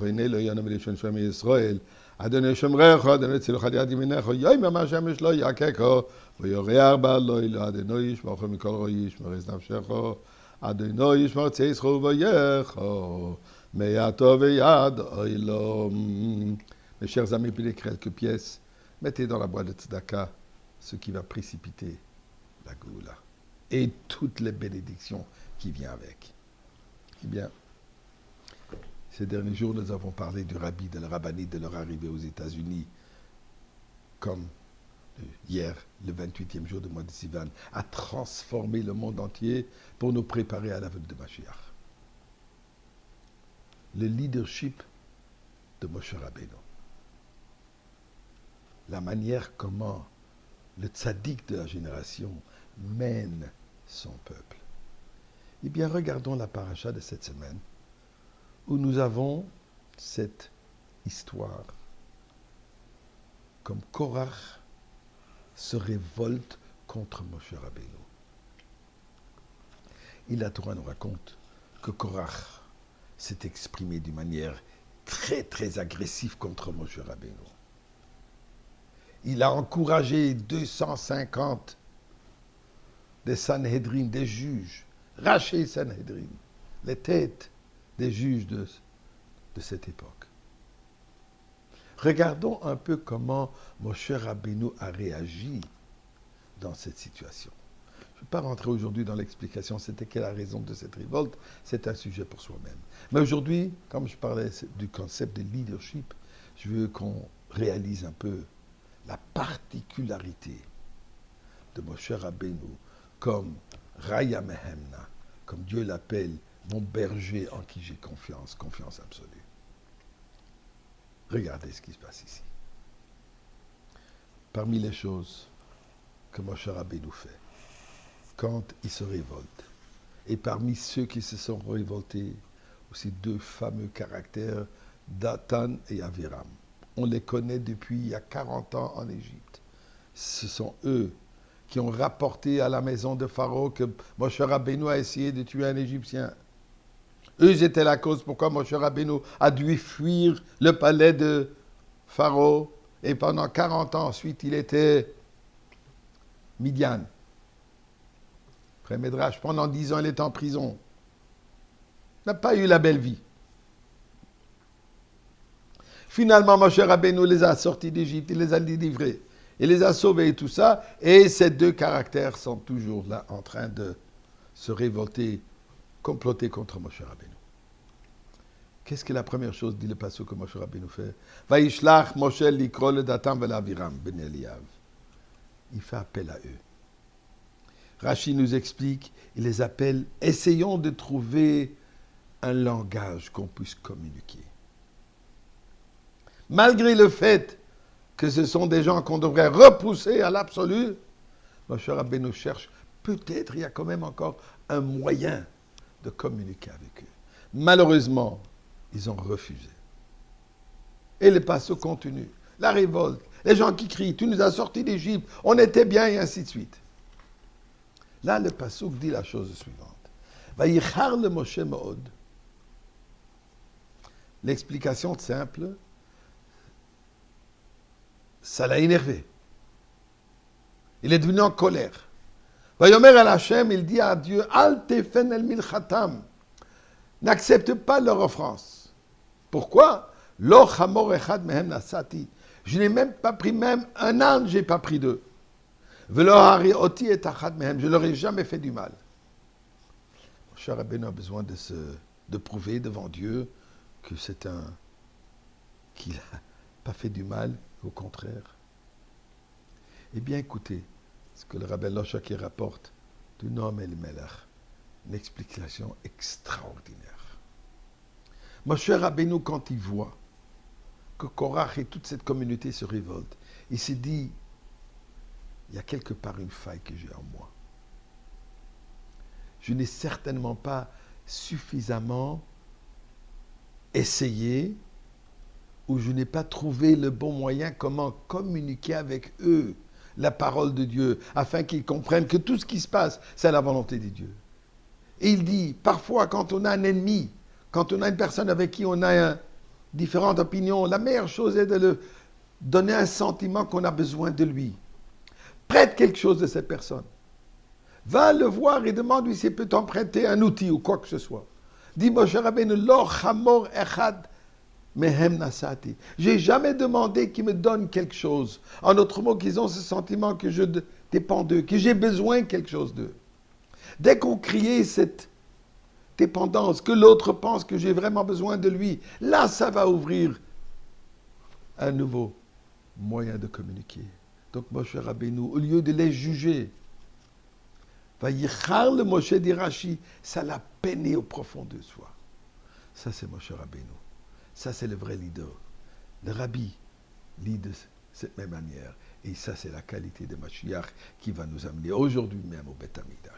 הנה לא ינום לשון שם ישראל, אדוני שומרך, אדוני צילוך על יד ימינך, יאמר השמש לא יככו, ויורח בה לא, אדוני ישמרך מכל רוע ישמרס נפשך, אדוני ישמר צאצך ובייך, מעתו ויד אילום. Mes chers amis, puis quelques pièces, mettez dans la boîte de tzedaka ce qui va précipiter la goula et toutes les bénédictions qui viennent avec. Eh bien, ces derniers jours, nous avons parlé du rabbi, de la rabbinite, de leur arrivée aux États-Unis, comme hier, le 28e jour du mois de Sivan, a transformé le monde entier pour nous préparer à la venue de Mashiach. Le leadership de Moshe Rabbeinu. La manière comment le tzaddik de la génération mène son peuple. Eh bien, regardons la paracha de cette semaine, où nous avons cette histoire, comme Korach se révolte contre Moshe Rabbeinu. Et la Torah nous raconte que Korach s'est exprimé d'une manière très très agressive contre Moshe Rabbeinu. Il a encouragé 250 des Sanhedrin, des juges, Raché Sanhedrin, les têtes des juges de cette époque. Regardons un peu comment Moshe Rabbeinu a réagi dans cette situation. Je ne vais pas rentrer aujourd'hui dans l'explication, c'était quelle la raison de cette révolte, c'est un sujet pour soi-même. Mais aujourd'hui, comme je parlais du concept de leadership, je veux qu'on réalise un peu la particularité de Moshe Rabbeinu comme Raya Mehemna, comme Dieu l'appelle, mon berger en qui j'ai confiance, confiance absolue. Regardez ce qui se passe ici. Parmi les choses que Moshe Rabbeinu fait, quand il se révolte, et parmi ceux qui se sont révoltés, aussi deux fameux caractères, Dathan et Aviram. On les connaît depuis il y a 40 ans en Égypte. Ce sont eux qui ont rapporté à la maison de Pharaon que Moshe Rabbeinu a essayé de tuer un Égyptien. Eux étaient la cause pourquoi Moshe Rabbeinu a dû fuir le palais de Pharaon. Et pendant 40 ans, ensuite, il était Midian. Après Médrash, pendant 10 ans, il était en prison. Il n'a pas eu la belle vie. Finalement, Moshe Rabbeinu les a sortis d'Égypte, il les a délivrés, il les a sauvés et tout ça, et ces deux caractères sont toujours là en train de se révolter, comploter contre Moshe Rabbeinu. Qu'est-ce que la première chose, dit le passage que Moshe Rabbeinu fait? Vaishlach Moshe likro le Datan velaviram ben Eliav. Il fait appel à eux. Rashi nous explique, il les appelle, essayons de trouver un langage qu'on puisse communiquer. Malgré le fait que ce sont des gens qu'on devrait repousser à l'absolu, Moshe Rabbeinu cherche, peut-être il y a quand même encore un moyen de communiquer avec eux. Malheureusement, ils ont refusé. Et le passage continue. La révolte, les gens qui crient, tu nous as sortis d'Égypte, on était bien, et ainsi de suite. Là, le passage dit la chose suivante. Vayichar le Moshe Mo'od. L'explication simple, ça l'a énervé. Il est devenu en colère. Vayomer al Hashem, il dit à Dieu, Al tefen el milchatam. N'accepte pas leur offrance. Pourquoi? Lo chamor echad mehem nasati. Je n'ai même pas pris même un âne, je n'ai pas pris deux. Velo hari oti et achad mehem. Je ne leur ai jamais fait du mal. Mon cher Rabbeinu a besoin de prouver devant Dieu que qu'il n'a pas fait du mal. Au contraire. Eh bien, écoutez, ce que le Rabbi Loshaki rapporte du Noam El-Melech, une explication extraordinaire. Moshe Rabbeinu, quand il voit que Korach et toute cette communauté se révoltent, il s'est dit, il y a quelque part une faille que j'ai en moi. Je n'ai certainement pas suffisamment essayé où je n'ai pas trouvé le bon moyen comment communiquer avec eux la parole de Dieu, afin qu'ils comprennent que tout ce qui se passe, c'est la volonté de Dieu. Et il dit, parfois quand on a un ennemi, quand on a une personne avec qui on a différentes opinions, la meilleure chose est de lui donner un sentiment qu'on a besoin de lui. Prête quelque chose de cette personne. Va le voir et demande-lui s'il peut t'emprunter un outil ou quoi que ce soit. Dis Moshe Rabbeinu, lo chamor echad mehem nasati. J'ai jamais demandé qu'ils me donnent quelque chose. En autre mot, qu'ils ont ce sentiment que je dépends d'eux, que j'ai besoin de quelque chose d'eux. Dès qu'on crée cette dépendance, que l'autre pense que j'ai vraiment besoin de lui, là, ça va ouvrir un nouveau moyen de communiquer. Donc, Moshe Rabbeinu, au lieu de les juger, Vayichar le Moshe d'Irachi, ça l'a peiné au profond de soi. Ça, c'est Moshe Rabbeinu. Ça, c'est le vrai leader. Le rabbi lit de cette même manière. Et ça, c'est la qualité de Mashiach qui va nous amener aujourd'hui même au Beth Amikdash.